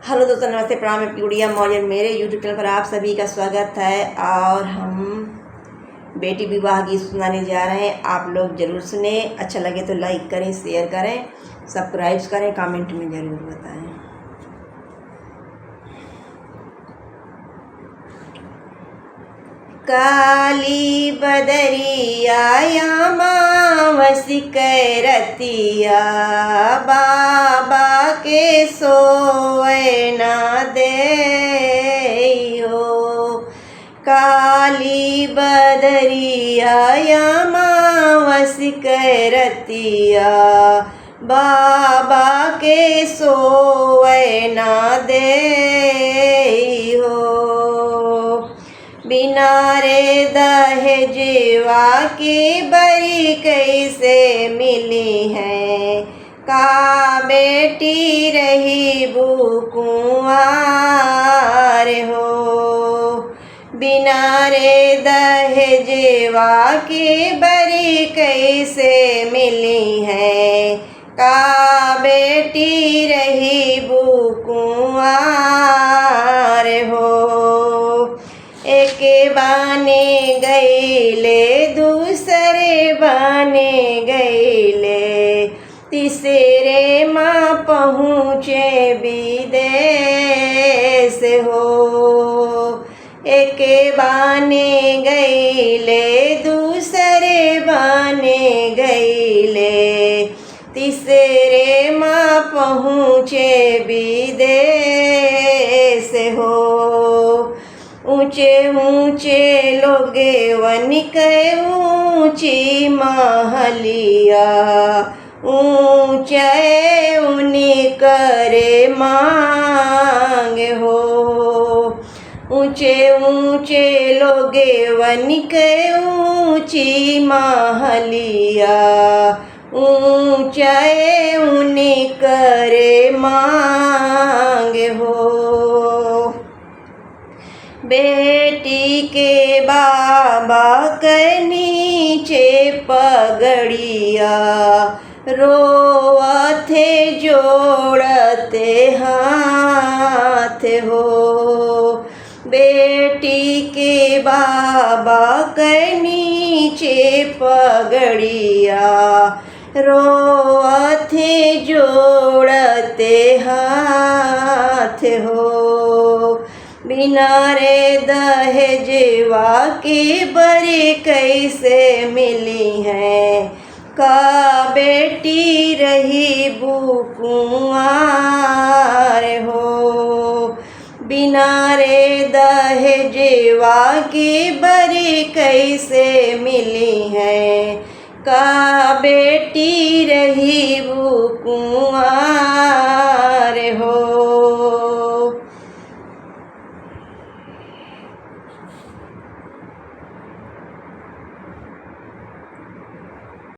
Hello दोस्तों, नमस्ते, प्रणाम। मैं गुड़िया मौर्य, मेरे यूट्यूब चैनल पर आप सभी का स्वागत है। और हम बेटी विवाह गीत सुनाने जा रहे हैं। आप लोग ज़रूर सुने। अच्छा लगे तो लाइक करें, शेयर करें, सब्सक्राइब करें, कमेंट में ज़रूर बताएं। काली बदरिया अमावसी रतिया, बाबा के सोए ना दे हो। काली बदरिया अमावसी रतिया, बाबा के सोए ना दे हो। बिना रे दहेजवा की बरी कैसे मिली है, का बेटी रही बुकुआर हो। बिना रे दहेजवा की बरी कैसे मिली है, का बेटी रही बुकुआर हो। एक बाने गईले, दूसरे बाने गईले, तीसरे माँ पहुँचे विदेश हो। एक बाने गईले, दूसरे बाने गईले, तीसरे माँ पहुँचे विदेश हो। ऊंचे ऊंचे लोगे वनिक ऊंची महलिया, ऊंचे उन्हीं करे मांग हो। ऊंचे ऊंचे लोगे वनिक ऊंची महलिया, ऊंचे उन्हीं करे मांग हो। बेटी के बाबा के नीचे पगड़िया, रोवथे जोड़ते हाथ हो। बेटी के बाबा के नीचे पगड़िया, रोवथे जोड़ते हाथ हो। बिना रे दहेजवा की बरी कैसे मिली है, का बेटी रही बुकुआर हो। बिना रे दहेजवा की बरी कैसे मिली है, का बेटी रही बुकुआर